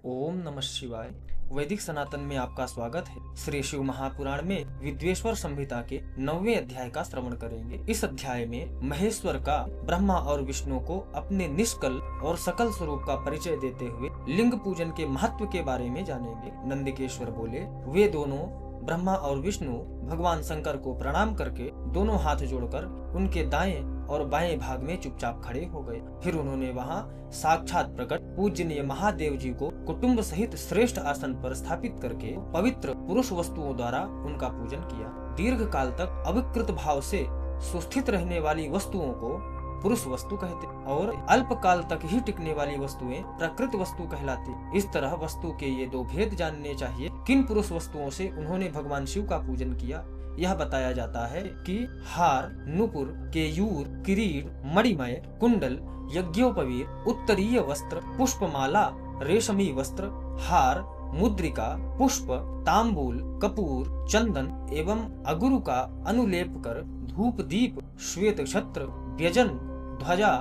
ओम नमः शिवाय। वैदिक सनातन में आपका स्वागत है। श्री शिव महापुराण में विद्वेश्वर संहिता के 9वें अध्याय का श्रवण करेंगे। इस अध्याय में महेश्वर का ब्रह्मा और विष्णु को अपने निष्कल और सकल स्वरूप का परिचय देते हुए लिंग पूजन के महत्व के बारे में जानेंगे। नंदिकेश्वर बोले, वे दोनों ब्रह्मा और विष्णु भगवान शंकर को प्रणाम करके दोनों हाथ जोड़कर उनके दाएं और बाएं भाग में चुपचाप खड़े हो गए। फिर उन्होंने वहां साक्षात प्रकट पूजनीय महादेव जी को कुटुंब सहित श्रेष्ठ आसन पर स्थापित करके पवित्र पुरुष वस्तुओं द्वारा उनका पूजन किया। दीर्घ काल तक अविकृत भाव से सुस्थित रहने वाली वस्तुओं को पुरुष वस्तु कहते और अल्प काल तक ही टिकने वाली वस्तुएं प्रकृत वस्तु कहलाती। इस तरह वस्तु के ये दो भेद जानने चाहिए। किन पुरुष वस्तुओं से उन्होंने भगवान शिव का पूजन किया, यह बताया जाता है कि हार, नुपुर, केयूर, किरीट, मणिमय, कुंडल, यज्ञोपवीत, उत्तरीय वस्त्र, पुष्पमाला, रेशमी वस्त्र, हार, मुद्रिका, पुष्प, तांबूल, कपूर, चंदन एवं अगुरु का अनुलेप कर धूप दीप, श्वेत छत्र, व्यजन, ध्वजा,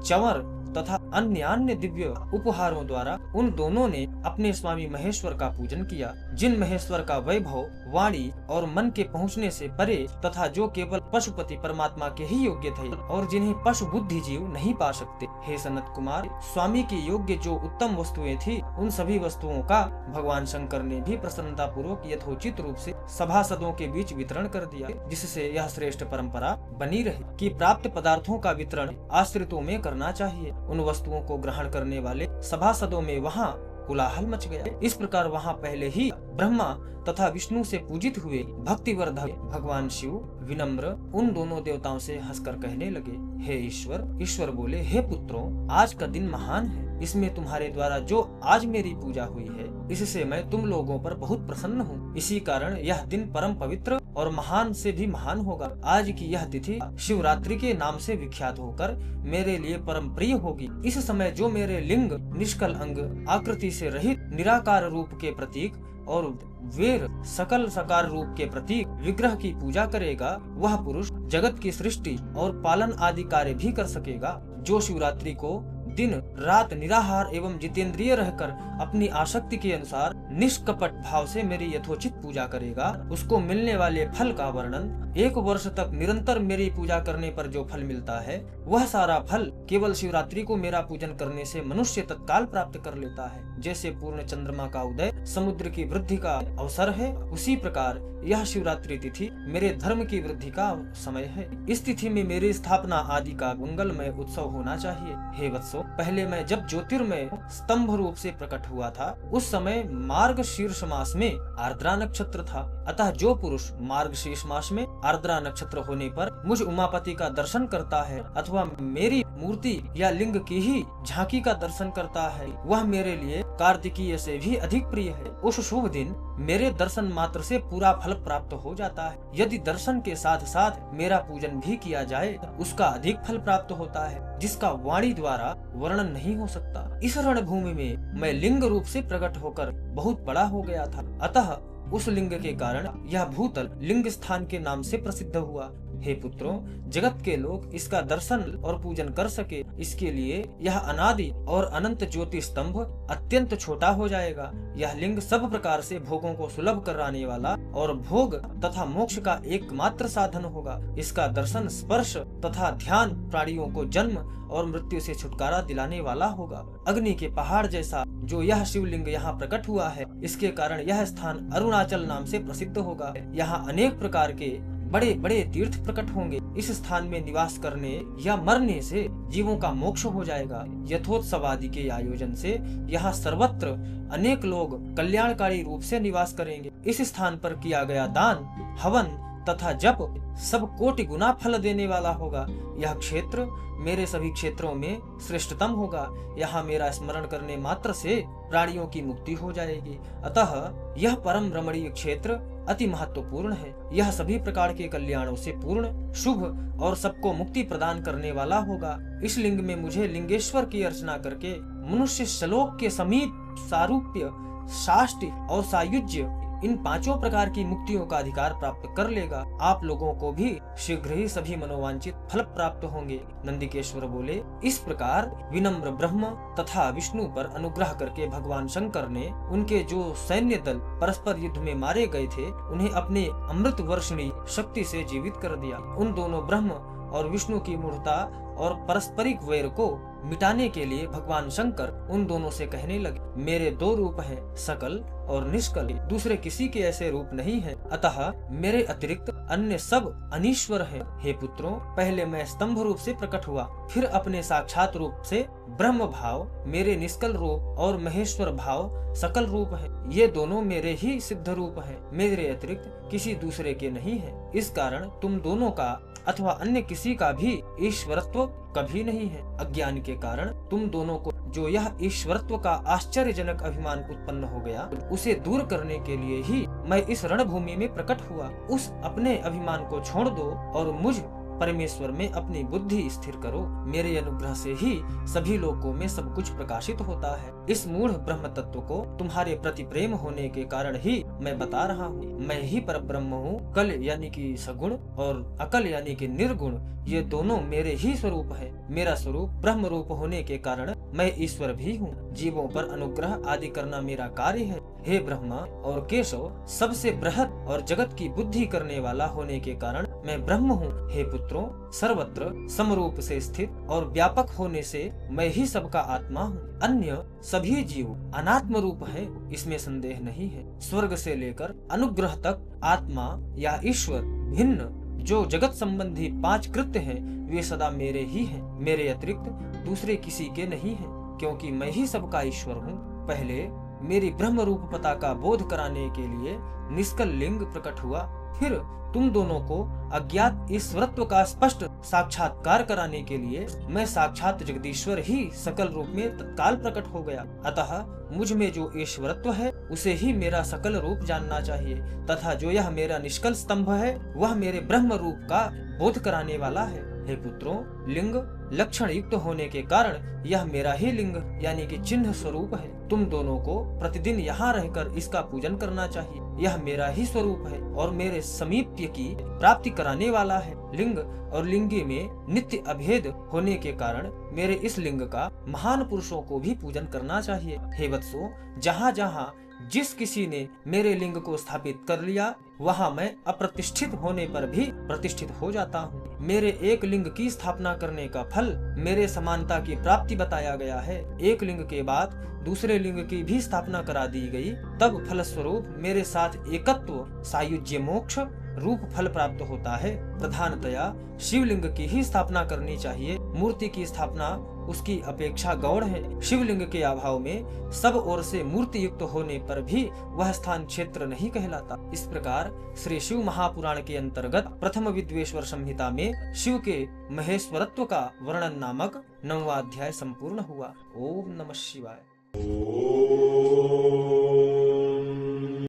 चंवर तथा अन्य दिव्य उपहारों द्वारा उन दोनों ने अपने स्वामी महेश्वर का पूजन किया, जिन महेश्वर का वैभव वाणी और मन के पहुँचने से परे तथा जो केवल पशुपति परमात्मा के ही योग्य थे और जिन्हें पशु बुद्धि जीव नहीं पा सकते। हे सनत कुमार, स्वामी के योग्य जो उत्तम वस्तुएं थी, उन सभी वस्तुओं का भगवान शंकर ने भी प्रसन्नता पूर्वक यथोचित रूप से सभासदों के बीच वितरण कर दिया, जिससे यह श्रेष्ठ परंपरा बनी रहे कि प्राप्त पदार्थों का वितरण आश्रितों में करना चाहिए। उन वस्तुओं को ग्रहण करने वाले सभासदों में वहां कोलाहल मच गया। इस प्रकार वहां पहले ही ब्रह्मा तथा विष्णु से पूजित हुए भक्तिवर्धक भगवान शिव विनम्र उन दोनों देवताओं से हंसकर कहने लगे, हे ईश्वर। ईश्वर बोले, हे पुत्रों, आज का दिन महान है। इसमें तुम्हारे द्वारा जो आज मेरी पूजा हुई है, इससे मैं तुम लोगों पर बहुत प्रसन्न हूँ। इसी कारण यह दिन परम पवित्र और महान से भी महान होगा। आज की यह तिथि शिवरात्रि के नाम से विख्यात होकर मेरे लिए परम प्रिय होगी। इस समय जो मेरे लिंग, निष्कल अंग, आकृति से रहित निराकार रूप के प्रतीक और वीर सकल साकार रूप के प्रतीक विग्रह की पूजा करेगा, वह पुरुष जगत की सृष्टि और पालन आदि कार्य भी कर सकेगा। जो शिवरात्रि को दिन रात निराहार एवं जितेंद्रिय रहकर अपनी आसक्ति के अनुसार निष्कपट भाव से मेरी यथोचित पूजा करेगा, उसको मिलने वाले फल का वर्णन 1 वर्ष तक निरंतर मेरी पूजा करने पर जो फल मिलता है, वह सारा फल केवल शिवरात्रि को मेरा पूजन करने से मनुष्य तत्काल प्राप्त कर लेता है। जैसे पूर्ण चंद्रमा का उदय समुद्र की वृद्धि का अवसर है, उसी प्रकार यह शिवरात्रि तिथि मेरे धर्म की वृद्धि का समय है। इस तिथि में मेरी स्थापना आदि का मंगलमय उत्सव होना चाहिए। हे वत्सो, पहले मैं जब ज्योतिर्मय स्तंभ रूप से प्रकट हुआ था, उस समय मार्गशीर्ष मास में आर्द्रा नक्षत्र था। अतः जो पुरुष मार्गशीर्ष मास में आर्द्रा नक्षत्र होने पर मुझ उमापति का दर्शन करता है अथवा मेरी मूर्ति या लिंग की ही झांकी का दर्शन करता है, वह मेरे लिए कार्तिकीय से भी अधिक प्रिय है। उस शुभ दिन मेरे दर्शन मात्र से पूरा फल प्राप्त हो जाता है। यदि दर्शन के साथ साथ मेरा पूजन भी किया जाए, उसका अधिक फल प्राप्त होता है, जिसका वाणी द्वारा वर्णन नहीं हो सकता। इस रणभूमि में मैं लिंग रूप से प्रकट होकर बहुत बड़ा हो गया था, अतः उस लिंग के कारण यह भूतल लिंग स्थान के नाम से प्रसिद्ध हुआ। हे पुत्रों, जगत के लोग इसका दर्शन और पूजन कर सके, इसके लिए यह अनादि और अनंत ज्योति स्तंभ अत्यंत छोटा हो जाएगा। यह लिंग सब प्रकार से भोगों को सुलभ कराने वाला और भोग तथा मोक्ष का एकमात्र साधन होगा। इसका दर्शन, स्पर्श तथा ध्यान प्राणियों को जन्म और मृत्यु से छुटकारा दिलाने वाला होगा। अग्नि के पहाड़ जैसा जो यह शिवलिंग यहाँ प्रकट हुआ है, इसके कारण यह स्थान अरुणाचल नाम से प्रसिद्ध होगा। यहाँ अनेक प्रकार के बड़े बड़े तीर्थ प्रकट होंगे। इस स्थान में निवास करने या मरने से जीवों का मोक्ष हो जाएगा। यथोत्सव आदि के आयोजन से यहाँ सर्वत्र अनेक लोग कल्याणकारी रूप से निवास करेंगे। इस स्थान पर किया गया दान, हवन तथा जप सब कोटि गुना फल देने वाला होगा। यह क्षेत्र मेरे सभी क्षेत्रों में श्रेष्ठतम होगा। यहाँ मेरा स्मरण करने मात्र से प्राणियों की मुक्ति हो जाएगी। अतः यह परम रमणीय क्षेत्र अति महत्वपूर्ण है। यह सभी प्रकार के कल्याणों से पूर्ण, शुभ और सबको मुक्ति प्रदान करने वाला होगा। इस लिंग में मुझे लिंगेश्वर की अर्चना करके मनुष्य श्लोक के समीप सारूप्य, साष्टि और सायुज्य इन पांचों प्रकार की मुक्तियों का अधिकार प्राप्त कर लेगा। आप लोगों को भी शीघ्र ही सभी मनोवांछित फल प्राप्त होंगे। नंदिकेश्वर बोले, इस प्रकार विनम्र ब्रह्म तथा विष्णु पर अनुग्रह करके भगवान शंकर ने उनके जो सैन्य दल परस्पर युद्ध में मारे गए थे उन्हें अपने अमृत वर्षणी शक्ति से जीवित कर दिया। उन दोनों ब्रह्म और विष्णु की मूढ़ता और पारस्परिक वैर को मिटाने के लिए भगवान शंकर उन दोनों से कहने लगे, मेरे दो रूप हैं, सकल और निष्कल, दूसरे किसी के ऐसे रूप नहीं है, अतः मेरे अतिरिक्त अन्य सब अनीश्वर हैं। हे पुत्रों, पहले मैं स्तंभ रूप से प्रकट हुआ, फिर अपने साक्षात रूप से ब्रह्म भाव मेरे निष्कल रूप और महेश्वर भाव सकल रूप है। ये दोनों मेरे ही सिद्ध रूप हैं, मेरे अतिरिक्त किसी दूसरे के नहीं है। इस कारण तुम दोनों का अथवा अन्य किसी का भी ईश्वरत्व कभी नहीं है। अज्ञान के कारण तुम दोनों को जो यह ईश्वरत्व का आश्चर्यजनक अभिमान उत्पन्न हो गया, उसे दूर करने के लिए ही मैं इस रणभूमि में प्रकट हुआ। उस अपने अभिमान को छोड़ दो और मुझ परमेश्वर में अपनी बुद्धि स्थिर करो। मेरे अनुग्रह से ही सभी लोकों में सब कुछ प्रकाशित होता है। इस मूढ़ ब्रह्म तत्व को तुम्हारे प्रति प्रेम होने के कारण ही मैं बता रहा हूँ। मैं ही पर ब्रह्म हूँ। कल यानी कि सगुण और अकल यानी कि निर्गुण, ये दोनों मेरे ही स्वरूप है। मेरा स्वरूप ब्रह्म रूप होने के कारण मैं ईश्वर भी हूँ। जीवों पर अनुग्रह आदि करना मेरा कार्य है। हे ब्रह्मा और केशव, सबसे बृहद और जगत की बुद्धि करने वाला होने के कारण मैं ब्रह्म हूँ। हे पुत्रों, सर्वत्र समरूप से स्थित और व्यापक होने से मैं ही सबका आत्मा हूँ। अन्य सभी जीव अनात्म रूप है, इसमें संदेह नहीं है। स्वर्ग से लेकर अनुग्रह तक आत्मा या ईश्वर भिन्न जो जगत संबंधी 5 कृत्य हैं, वे सदा मेरे ही हैं। मेरे अतिरिक्त दूसरे किसी के नहीं हैं, क्योंकि मैं ही सबका ईश्वर हूँ। पहले मेरी ब्रह्म रूप पता का बोध कराने के लिए निष्कल लिंग प्रकट हुआ, फिर तुम दोनों को अज्ञात ईश्वरत्व का स्पष्ट साक्षात्कार कराने के लिए मैं साक्षात जगदीश्वर ही सकल रूप में तत्काल प्रकट हो गया। अतः मुझ में जो ईश्वरत्व है उसे ही मेरा सकल रूप जानना चाहिए, तथा जो यह मेरा निष्कल स्तंभ है वह मेरे ब्रह्म रूप का बोध कराने वाला है। हे पुत्रों, लिंग लक्षण युक्त होने के कारण यह मेरा ही लिंग यानी कि चिन्ह स्वरूप है। तुम दोनों को प्रतिदिन यहाँ रहकर इसका पूजन करना चाहिए। यह मेरा ही स्वरूप है और मेरे समीप्य की प्राप्ति कराने वाला है। लिंग और लिंगी में नित्य अभेद होने के कारण मेरे इस लिंग का महान पुरुषों को भी पूजन करना चाहिए। हे वत्सो, जहाँ जहाँ जिस किसी ने मेरे लिंग को स्थापित कर लिया, वहाँ मैं अप्रतिष्ठित होने पर भी प्रतिष्ठित हो जाता हूँ। मेरे एक लिंग की स्थापना करने का फल मेरे समानता की प्राप्ति बताया गया है। एक लिंग के बाद दूसरे लिंग की भी स्थापना करा दी गई, तब फलस्वरूप मेरे साथ एकत्व सायुज्य मोक्ष रूप फल प्राप्त होता है। प्रधानतया शिवलिंग की ही स्थापना करनी चाहिए। मूर्ति की स्थापना उसकी अपेक्षा गौण है। शिवलिंग के अभाव में सब ओर से मूर्ति युक्त होने पर भी वह स्थान क्षेत्र नहीं कहलाता। इस प्रकार श्री शिव महापुराण के अंतर्गत प्रथम विद्वेश्वर संहिता में शिव के महेश्वरत्व का वर्णन नामक 9वां अध्याय संपूर्ण हुआ। ओम नमः शिवाय।